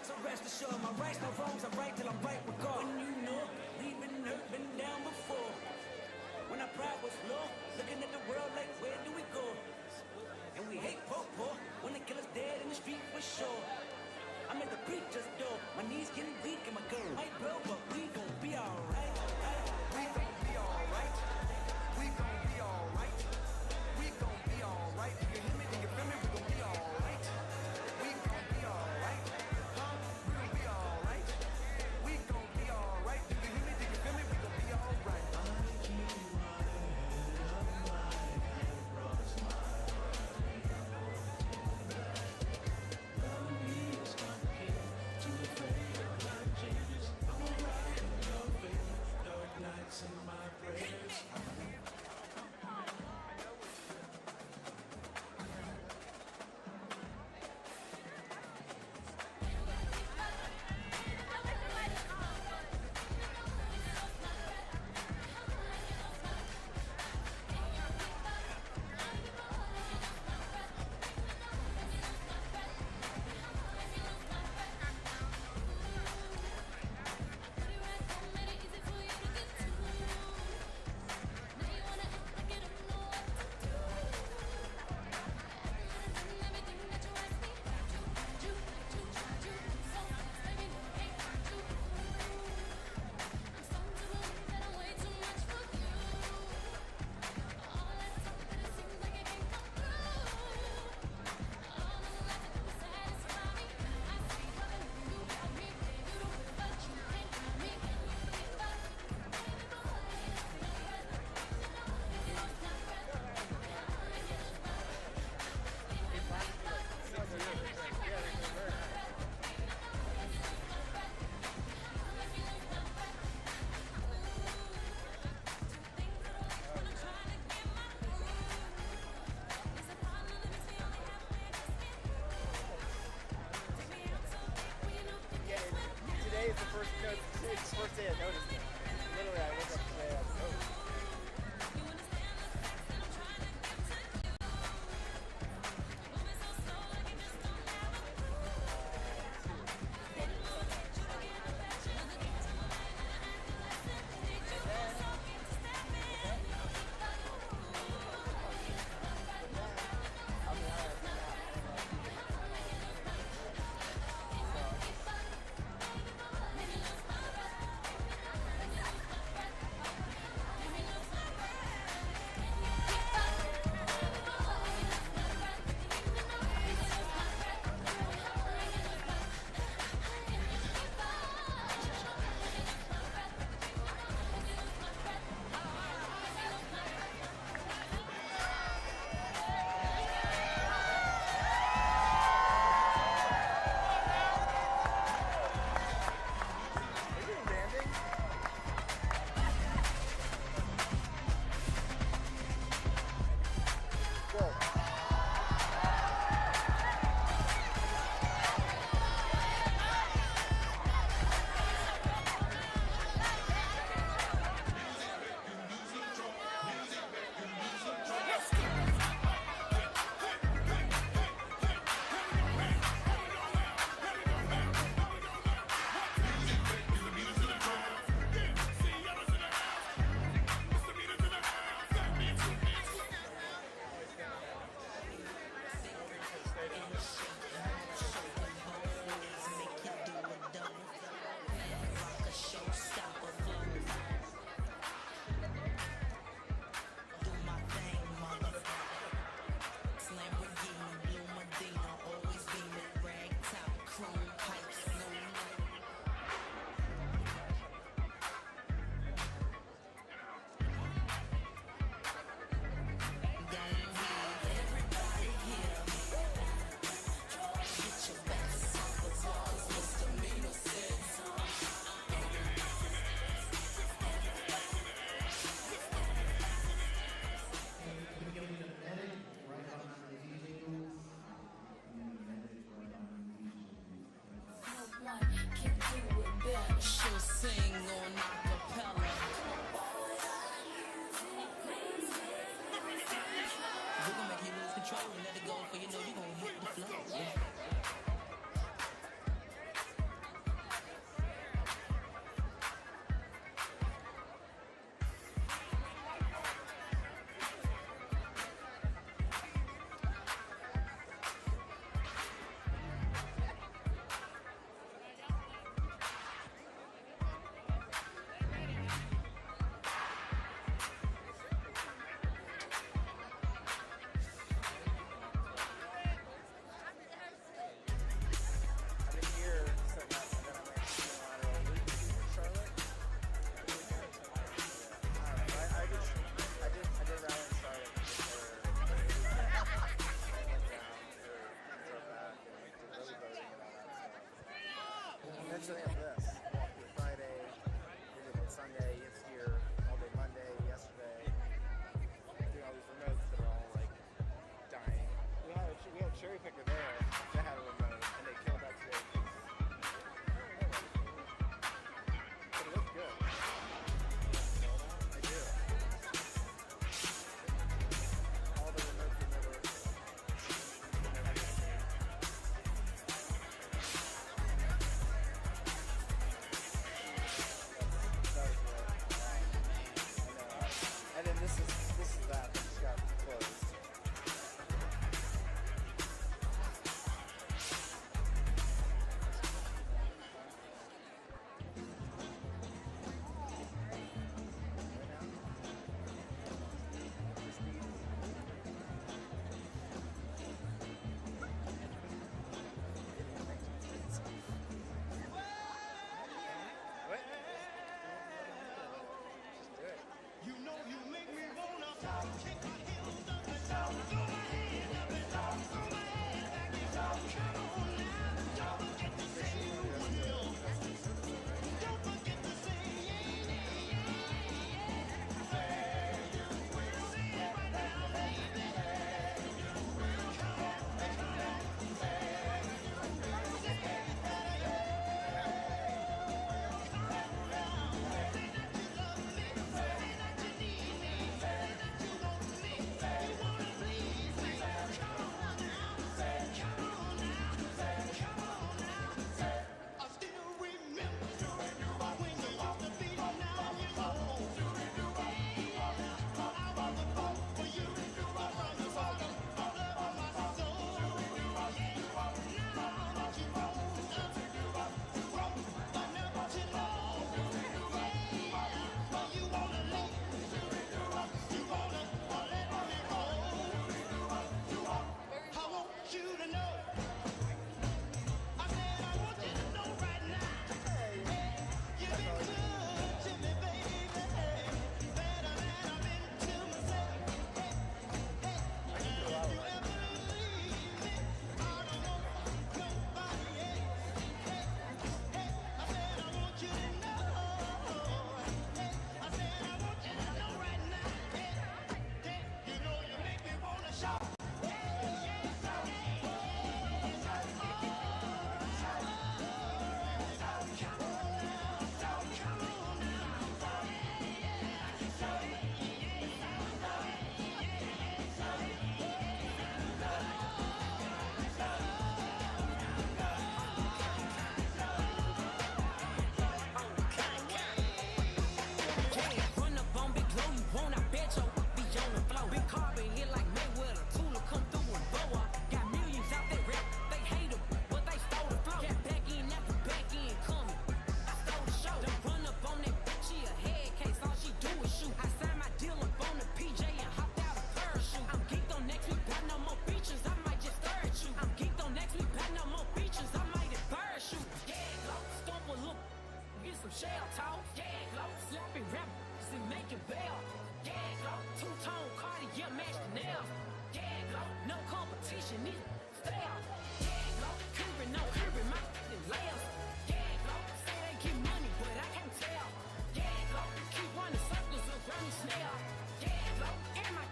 So rest assured, my rights, no wrongs, I'm right till I'm right with God. When you know, we've been hurt, been down before. When our pride was low, looking at the world like, where do we go? And we hate poor, when they kill us dead in the street for sure. I'm at the preacher's door, my knees getting weak and my girl might blow, but we gon' be alright. We gon' be alright. We gon' be alright. We gon' be alright. You hear me? Do you feel me? We gon' be alright. We gon' be alright. Huh? We gon' be alright. We gon' be alright. Do you hear me? Do you feel me? We gon' be alright. In my prayers. Today is the first, no, it's the first day I noticed it. Literally, I woke up today, I was like, oh. She'll sing on acapella. We're gonna make you lose control and let it go, for you know you're gonna hit the floor. just an for this. Walk through Friday, did it on Sunday, it's here all day Monday, yesterday. Doing all these remotes that are all like dying. We had a cherry picker there that had a remote and they killed that today. But it looks good. I do. All the remotes are never. And then this is that just got closed. What? Just do it. You know you make me wanna kick my heels up and down, throw my head up and down, throw my head back and down. Come on now, don't forget to say you will. Don't forget to say yeah, yeah, yeah. Say you will. Say it right now, baby. You will. Come on, come on. Say you will. Say that you come on now. Say that you love me. Say that you need me. Say that you want me. You wanna please me. Come on now. Come on now. Come on now. I still remember when you used to be 9 years old. I was a fool for you from the bottom of my soul. Now that you grown up, grown enough to know. You wanna leave, you wanna let me go. I want you to know. I said I want you to know right now. You've been good to me, baby. Better than I've been to myself. If you ever leave me, I don't want nobody else. I said I want you to know. I said I want you to know right now. You know you make me wanna shout. Run up on Big Glow, you won't, I bet you'll be on the floor. Big carbon hit like Mayweather, Tula come through and blow up. Got millions out there rap, they hate him, but they stole the flow. Got back in after back in coming, I stole the show. Don't run up on that bitch, she a head case, all she do is shoot. I signed my deal up on the PJ and hopped out a parachute. I'm geeked on next week, got no more features, I might just stir at you. I'm geeked on next week, got no more features, I might just parachute. Yeah, glow, stomp a look. Get some shell talk, yeah, glow, slapping rap, see make it bell, yeah, glow, two-tone Cartier match the nails, yeah, glow, no competition, need style, yeah, glow, curving, no curving, my f***ing layers, yeah, glow, say they get money, but I can't tell, yeah, glow, keep running circles around me snail, yeah, glow, and my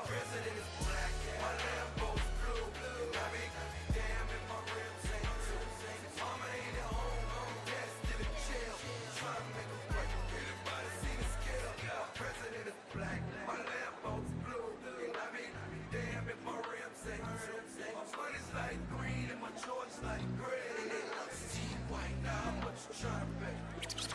President is black, my Lambo's blue, and I be damn if my rims ain't too. Mama ain't at home, dad still in jail, trying to make a break. Anybody see the scale? My president is black, my Lambo's blue, and I be damn if my rims ain't too. My money's like green and my George like gray. Steve White, now how much you trying to pay?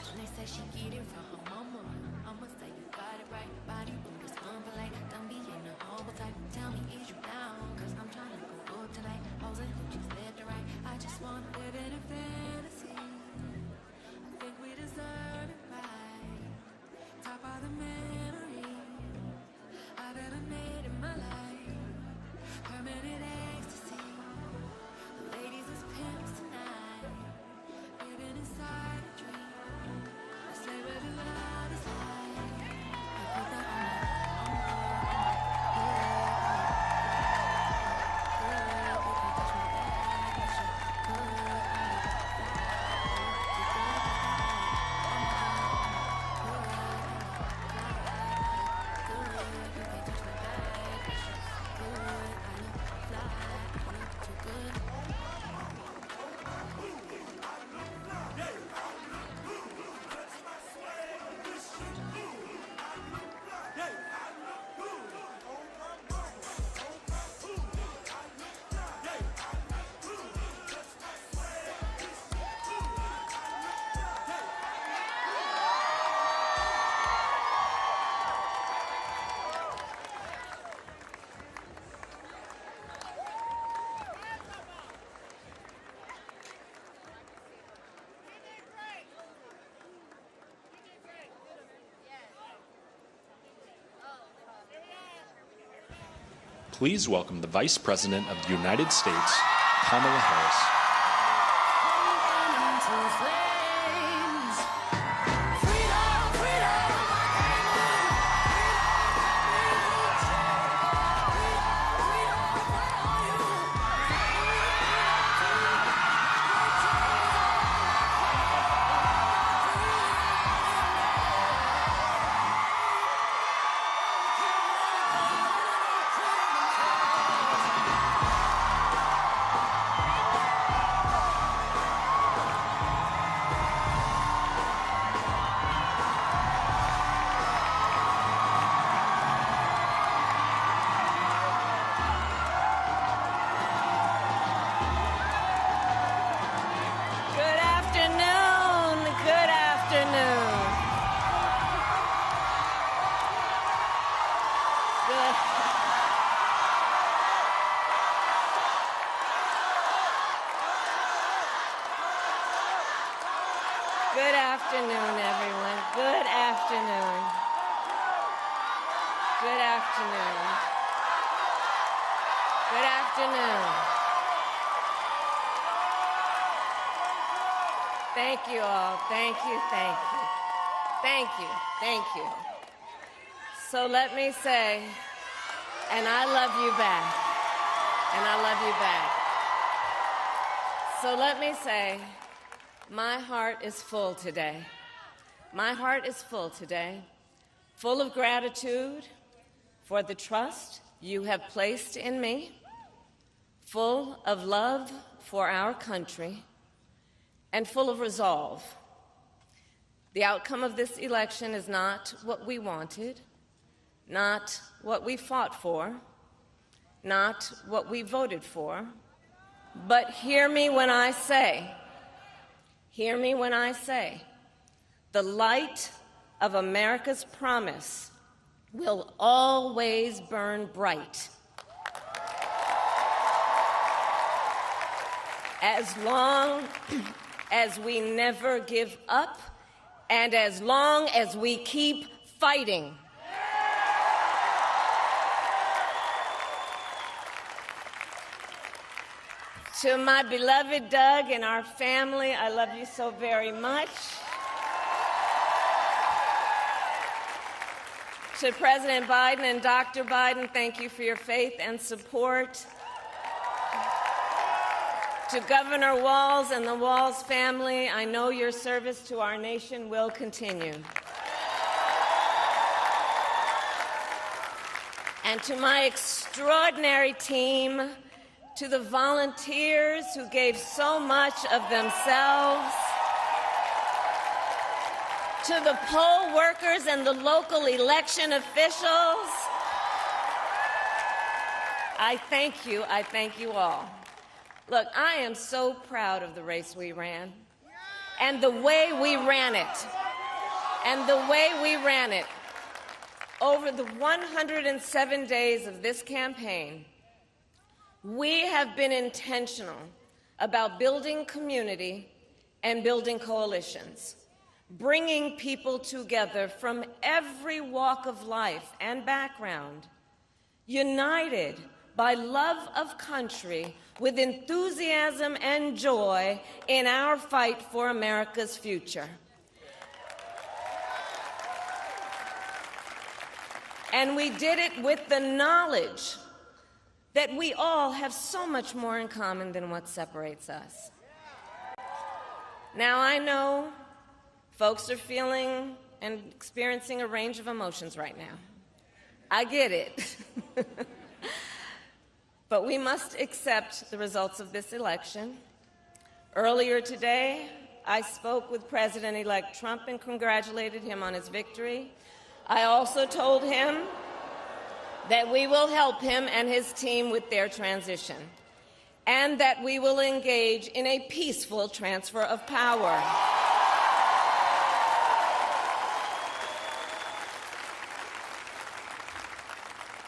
When they say she get it from her mama, I'ma say you got it right. Body rude is unpolite. Don't be in the humble type. Tell me, is you down? Cause I'm trying to go up tonight. Hoes and hoochies left to right. I just wanna live in a fantasy. I think we deserve it right. Top of the memory I've ever made in my life. Permanent ecstasy. The ladies is pimps tonight. Living inside a dream. please welcome the Vice President of the United States, Kamala Harris. Good afternoon, everyone. Good afternoon. Good afternoon. Good afternoon. Thank you all. Thank you, thank you. Thank you, thank you. So let me say, and I love you back. And I love you back. So let me say, my heart is full today. My heart is full today, full of gratitude for the trust you have placed in me, full of love for our country, and full of resolve. The outcome of this election is not what we wanted, not what we fought for, not what we voted for, but hear me when I say, the light of America's promise will always burn bright. As long as we never give up and as long as we keep fighting. To my beloved Doug and our family, I love you so very much. To President Biden and Dr. Biden, thank you for your faith and support. To Governor Walz and the Walz family, I know your service to our nation will continue. And to my extraordinary team, to the volunteers who gave so much of themselves, to the poll workers and the local election officials, I thank you all. Look, I am so proud of the race we ran and the way we ran it, Over the 107 days of this campaign, we have been intentional about building community and building coalitions, bringing people together from every walk of life and background, united by love of country with enthusiasm and joy in our fight for America's future. And we did it with the knowledge that we all have so much more in common than what separates us. Now, I know folks are feeling and experiencing a range of emotions right now. I get it. But we must accept the results of this election. Earlier today, I spoke with President-elect Trump and congratulated him on his victory. I also told him that we will help him and his team with their transition, and that we will engage in a peaceful transfer of power.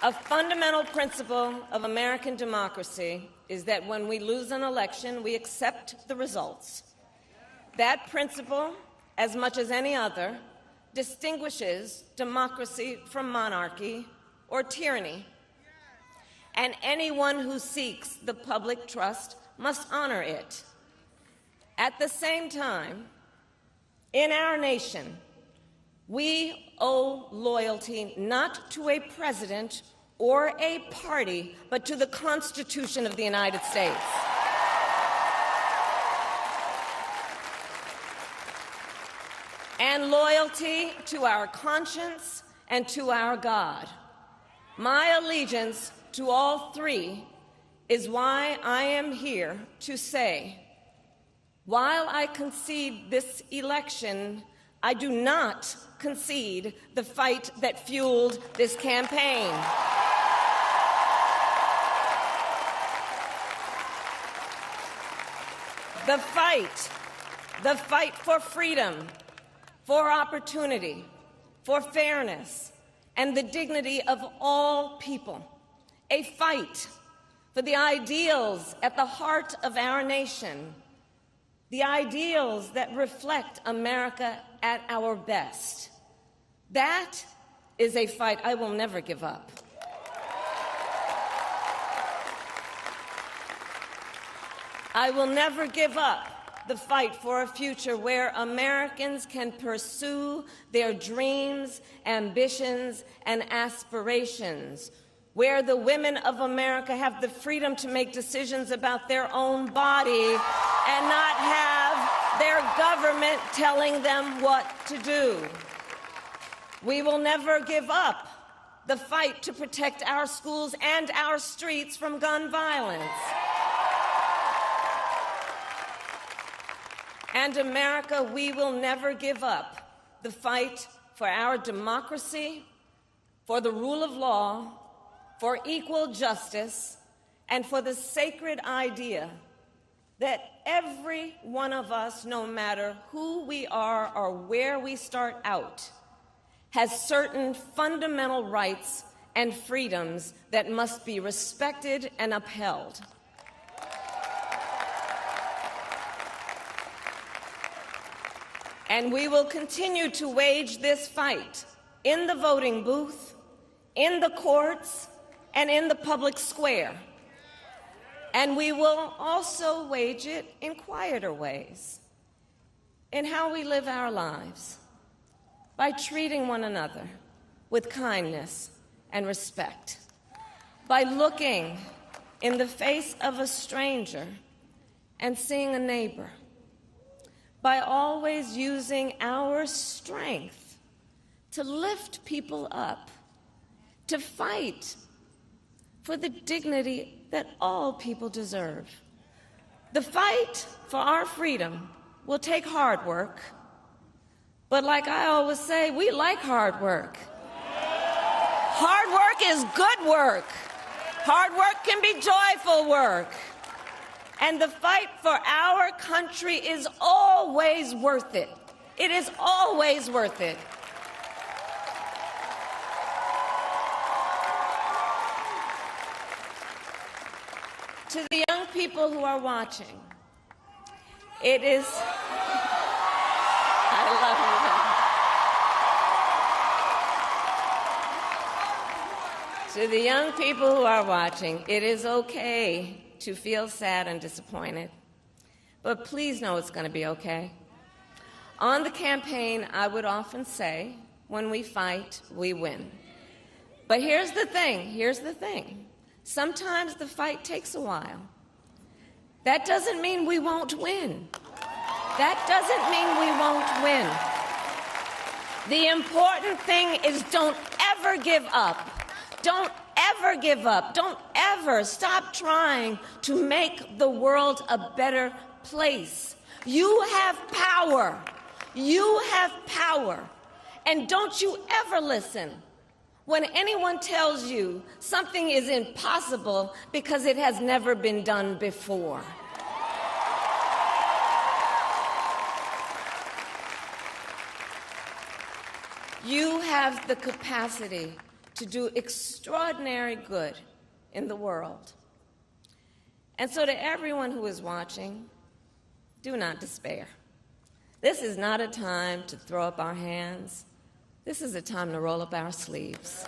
A fundamental principle of American democracy is that when we lose an election, we accept the results. That principle, as much as any other, distinguishes democracy from monarchy or tyranny. and anyone who seeks the public trust must honor it. At the same time, in our nation, we owe loyalty not to a president or a party, but to the Constitution of the United States. And loyalty to our conscience and to our God. My allegiance to all three is why I am here to say, while I concede this election, I do not concede the fight that fueled this campaign. The fight for freedom, for opportunity, for fairness, and the dignity of all people. A fight for the ideals at the heart of our nation, the ideals that reflect America at our best. That is a fight I will never give up. I will never give up the fight for a future where Americans can pursue their dreams, ambitions, and aspirations, where the women of America have the freedom to make decisions about their own body and not have their government telling them what to do. We will never give up the fight to protect our schools and our streets from gun violence. And America, we will never give up the fight for our democracy, for the rule of law, for equal justice, and for the sacred idea that every one of us, no matter who we are or where we start out, has certain fundamental rights and freedoms that must be respected and upheld. And we will continue to wage this fight in the voting booth, in the courts, and in the public square. And we will also wage it in quieter ways, in how we live our lives, by treating one another with kindness and respect, by looking in the face of a stranger and seeing a neighbor, by always using our strength to lift people up, to fight for the dignity that all people deserve. The fight for our freedom will take hard work, but like I always say, we like hard work. Hard work is good work. Hard work can be joyful work. And the fight for our country is always worth it. It is always worth it. To the young people who are watching, it is... I love you. To the young people who are watching, it is okay to feel sad and disappointed, but please know it's going to be okay. On the campaign, I would often say, when we fight, we win. But here's the thing. Sometimes the fight takes a while. That doesn't mean we won't win. That doesn't mean we won't win. The important thing is don't ever give up. Don't ever give up. Don't ever stop trying to make the world a better place. You have power. You have power. And don't you ever listen when anyone tells you something is impossible because it has never been done before. You have the capacity to do extraordinary good in the world. And so to everyone who is watching, do not despair. This is not a time to throw up our hands. This is a time to roll up our sleeves.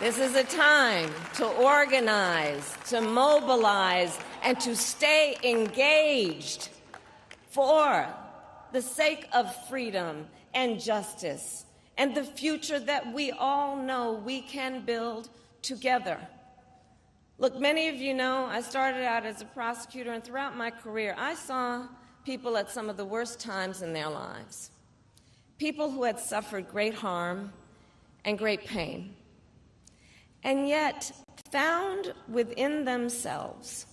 This is a time to organize, to mobilize, and to stay engaged for the sake of freedom and justice and the future that we all know we can build together. Look, many of you know I started out as a prosecutor, and throughout my career, I saw people at some of the worst times in their lives. People who had suffered great harm and great pain, and yet found within themselves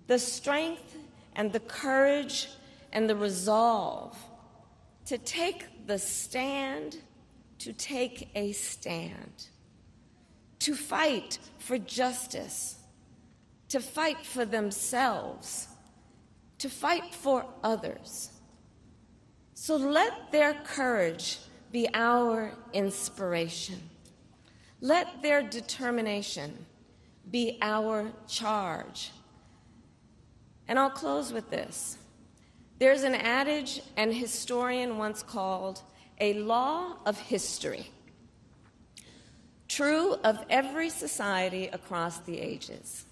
the strength and the courage and the resolve to take the stand, to take a stand, to fight for justice, to fight for themselves, to fight for others. So let their courage be our inspiration. Let their determination be our charge. And I'll close with this. There's an adage an historian once called a law of history, true of every society across the ages.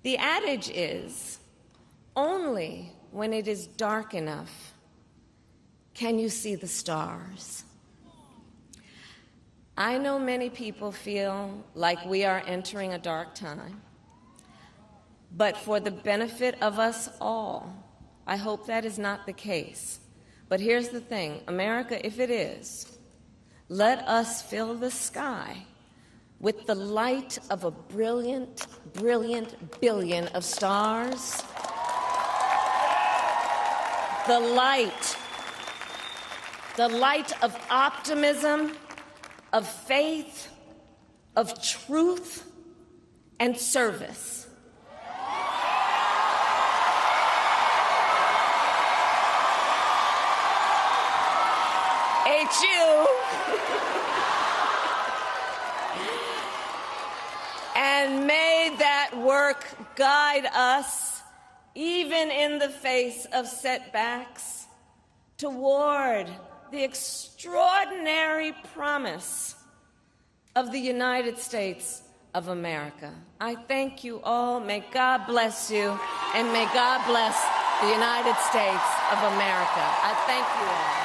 The adage is, only when it is dark enough can you see the stars. I know many people feel like we are entering a dark time, but for the benefit of us all, I hope that is not the case. But here's the thing, America, if it is, let us fill the sky with the light of a brilliant, brilliant billion of stars. The light of optimism, of faith, of truth, and service. HU. And may that work guide us, even in the face of setbacks, toward the extraordinary promise of the United States of America. I thank you all. May God bless you, and may God bless the United States of America. I thank you all.